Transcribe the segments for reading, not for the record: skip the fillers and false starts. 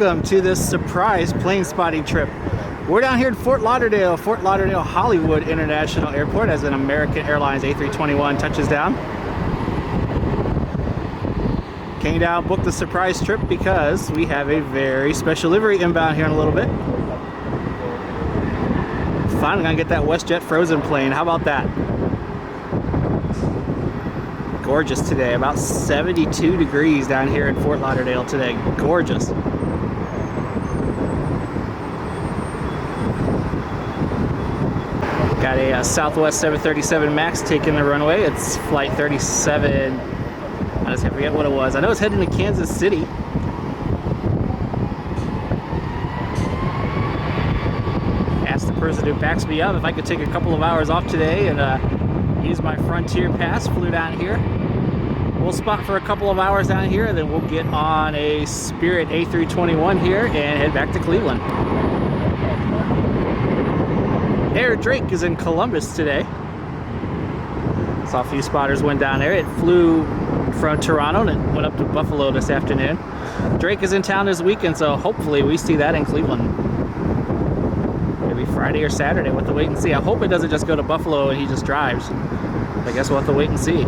welcome to this surprise plane spotting trip. We're down here in Fort Lauderdale, Fort Lauderdale-Hollywood International Airport as an American Airlines A321 touches down. Came down, booked the surprise trip because we have a very special livery inbound here in a little bit. Finally gonna get that WestJet Frozen plane. How about that? Gorgeous today. About 72 degrees down here in Fort Lauderdale today. Gorgeous. Got a Southwest 737 MAX taking the runway. It's flight 37. I forget what it was. I know it's heading to Kansas City. Asked the person who backs me up if I could take a couple of hours off today and use my Frontier Pass. Flew down here. We'll spot for a couple of hours down here, and then we'll get on a Spirit A321 here and head back to Cleveland. Air Drake is in Columbus today. Saw a few spotters went down there. It flew from Toronto and went up to Buffalo this afternoon. Drake is in town this weekend, so hopefully we see that in Cleveland. Maybe Friday or Saturday. We'll have to wait and see. I hope it doesn't just go to Buffalo and he just drives. I guess we'll have to wait and see.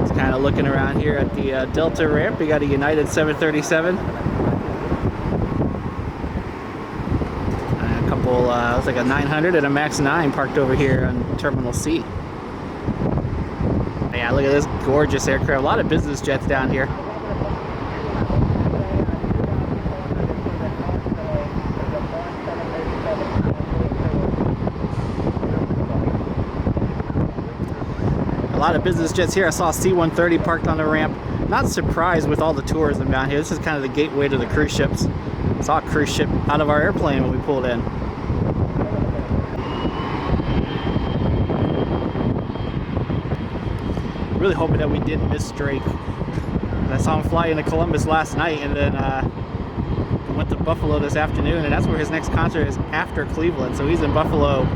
It's kind of looking around here at the Delta ramp. We got a United 737. It's like a 900 and a MAX 9 parked over here on Terminal C. Yeah, look at this gorgeous aircraft. A lot of business jets down here. A lot of business jets here. I saw a C-130 parked on the ramp. Not surprised with all the tourism down here. This is kind of the gateway to the cruise ships. Saw a cruise ship out of our airplane when we pulled in. Really hoping that we didn't miss Drake. I saw him fly into Columbus last night and then went to Buffalo this afternoon, and that's where his next concert is, after Cleveland. So he's in Buffalo,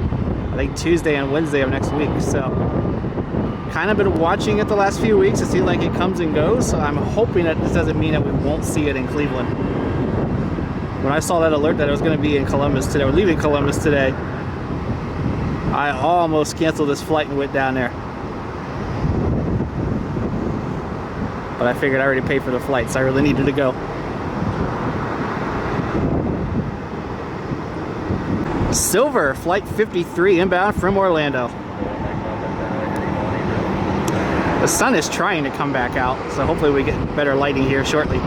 I think Tuesday and Wednesday of next week. So kind of been watching it the last few weeks. It seems like it comes and goes. So I'm hoping that this doesn't mean that we won't see it in Cleveland. When I saw that alert that it was going to be in Columbus today, we're leaving Columbus today, I almost canceled this flight and went down there. But I figured I already paid for the flight, so I really needed to go. Silver, flight 53 inbound from Orlando. The sun is trying to come back out, so hopefully we get better lighting here shortly.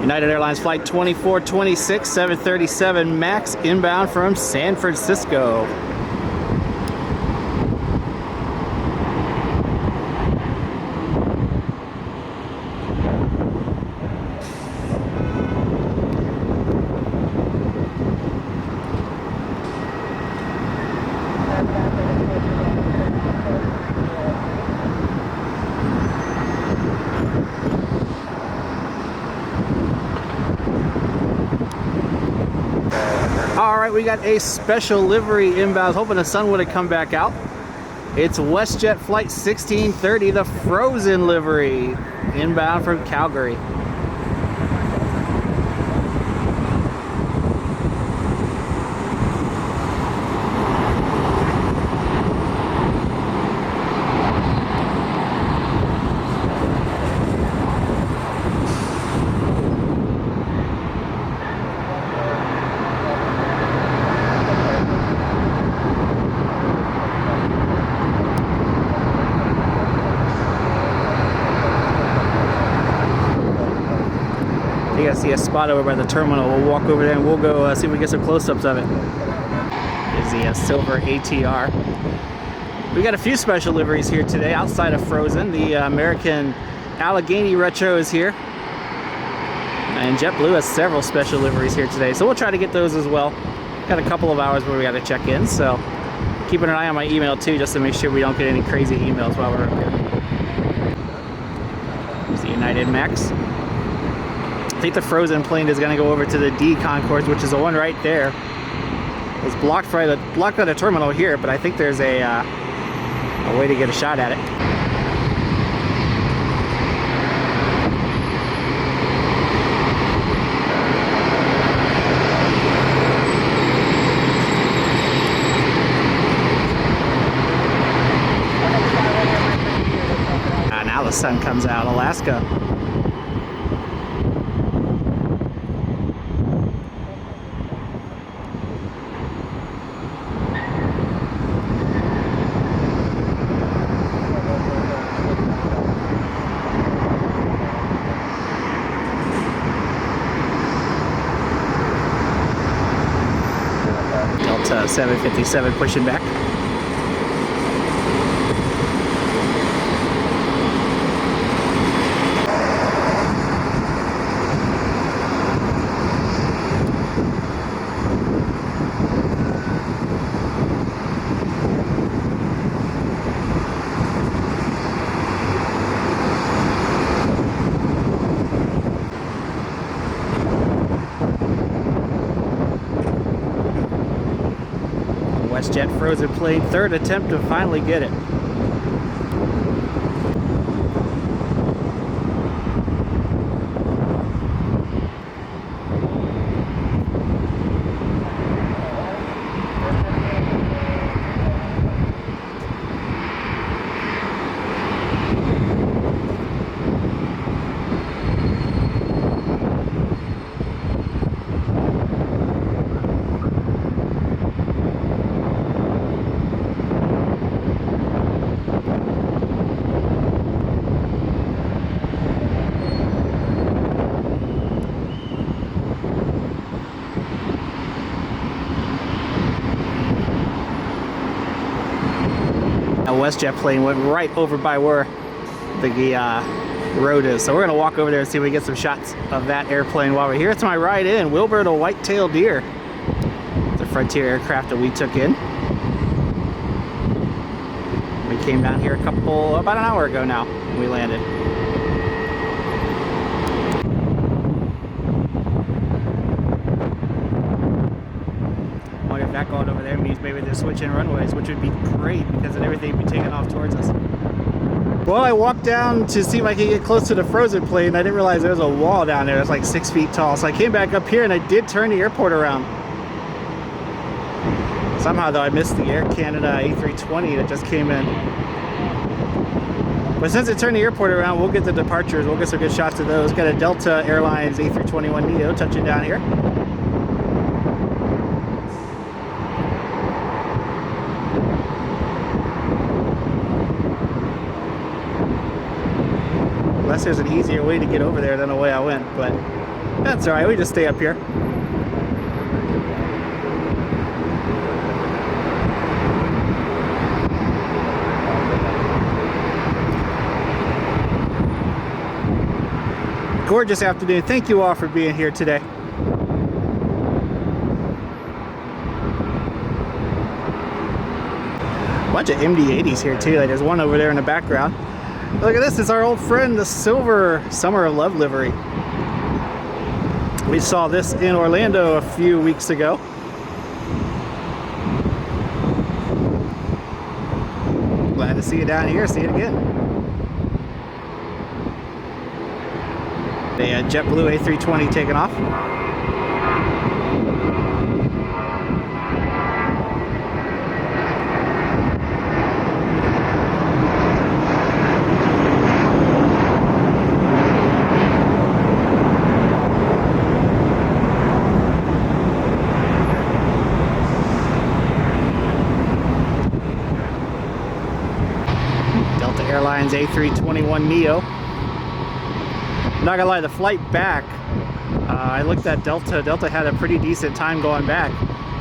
United Airlines flight 2426, 737 MAX inbound from San Francisco. Alright, we got a special livery inbound. Hoping the sun would have come back out. It's WestJet flight 1630, the Frozen livery, inbound from Calgary. You guys see a spot over by the terminal. We'll walk over there and we'll go see if we get some close-ups of it. Here's the silver ATR. We got a few special liveries here today outside of Frozen. The American Allegheny Retro is here. And JetBlue has several special liveries here today, so we'll try to get those as well. Got a couple of hours where we got to check in, so keeping an eye on my email too, just to make sure we don't get any crazy emails while we're up here. There's the United Max. I think the Frozen plane is going to go over to the D concourse, which is the one right there. It's blocked by the terminal here, but I think there's a way to get a shot at it. Now the sun comes out, Alaska. Delta 757 pushing back. WestJet Frozen plane, third attempt to finally get it. A WestJet plane went right over by where the road is, so we're gonna walk over there and see if we get some shots of that airplane while we're here. To my right in, Wilbur the white-tailed deer, the Frontier aircraft that we took in. We came down here about an hour ago now when we landed. That going over there means maybe they're switching runways, which would be great because then everything would be taken off towards us. Well, I walked down to see if I could get close to the Frozen plane. I didn't realize there was a wall down there that's like 6 feet tall. So I came back up here and I did turn the airport around. Somehow though I missed the Air Canada A320 that just came in. But since I turned the airport around, we'll get the departures. We'll get some good shots of those. Got a Delta Airlines A321neo touching down here. Unless there's an easier way to get over there than the way I went, but that's all right. We just stay up here. Gorgeous afternoon. Thank you all for being here today. A bunch of MD-80s here too. Like there's one over there in the background. Look at this, it's our old friend, the silver Summer of Love livery. We saw this in Orlando a few weeks ago. Glad to see you down here, see it again. The JetBlue A320 taking off. Airlines A321neo. I'm not gonna lie, the flight back, I looked at Delta. Delta had a pretty decent time going back,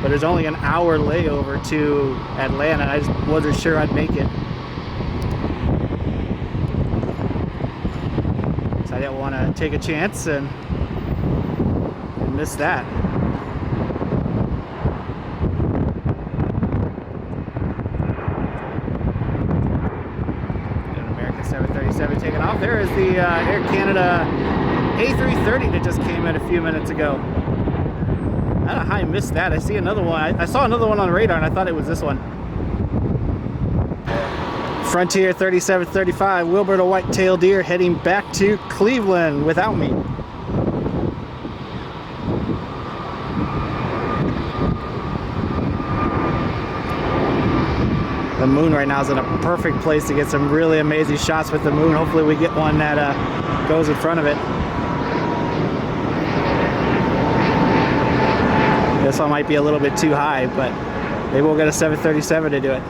but there's only an hour layover to Atlanta. I just wasn't sure I'd make it. I didn't want to take a chance and miss that. An American 737 taking off. There is the Air Canada A330 that just came in a few minutes ago. I don't know how I missed that. I see another one. I saw another one on the radar and I thought it was this one. Frontier 3735, Wilbur white-tailed deer heading back to Cleveland without me. The moon right now is in a perfect place to get some really amazing shots with the moon. Hopefully we get one that goes in front of it. This one might be a little bit too high, but maybe we'll get a 737 to do it.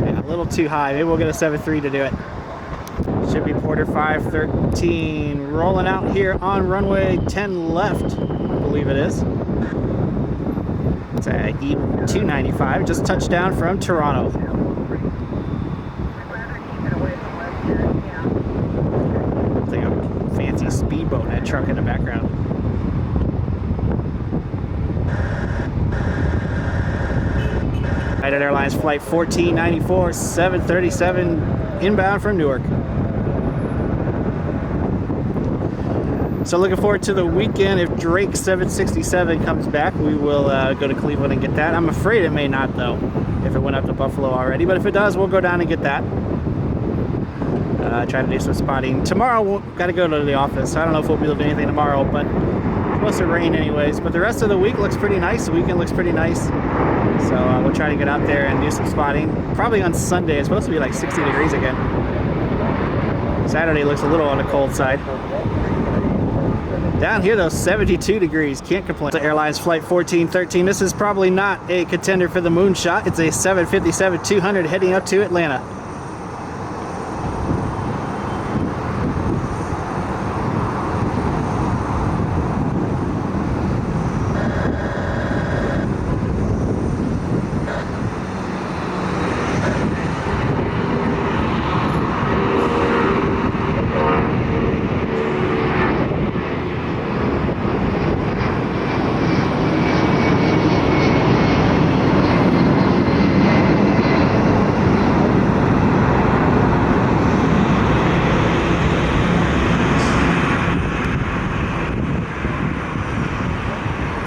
Yeah, a little too high. Maybe we'll get a 7.3 to do it. Should be Porter 513 rolling out here on runway 10 left, I believe it is. It's a E295, just touched down from Toronto. Speedboat and that truck in the background. United Airlines flight 1494, 737 inbound from Newark. So looking forward to the weekend. If Drake 767 comes back, we will go to Cleveland and get that. I'm afraid it may not though, if it went up to Buffalo already, but if it does, we'll go down and get that. Try to do some spotting. Tomorrow we'll got to go to the office. I don't know if we'll be able to do anything tomorrow, but it's supposed to rain anyways. But the rest of the week looks pretty nice. The weekend looks pretty nice. So we'll try to get out there and do some spotting. Probably on Sunday. It's supposed to be like 60 degrees again. Saturday looks a little on the cold side. Down here though, 72 degrees. Can't complain. The Airlines Flight 1413. This is probably not a contender for the moonshot. It's a 757-200 heading up to Atlanta.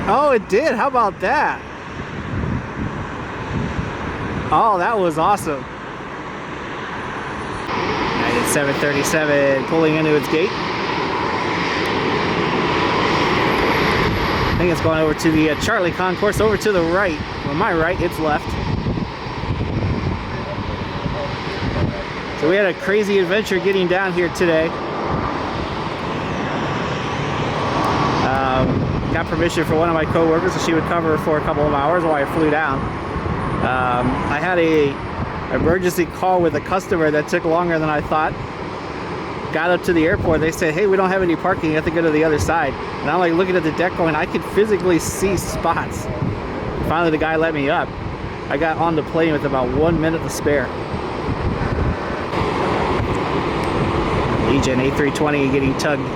Oh, it did. How about that? Oh, that was awesome. United 737 pulling into its gate. I think it's going over to the Charlie concourse, over to the right. On my right, it's left. So we had a crazy adventure getting down here today. Got permission for one of my co-workers so she would cover for a couple of hours while I flew down. I had a emergency call with a customer that took longer than I thought. Got up to the airport, they said, hey, we don't have any parking, you have to go to the other side. And I'm like looking at the deck going, I could physically see spots. Finally the guy let me up. I got on the plane with about 1 minute to spare. Legion A320 getting tugged.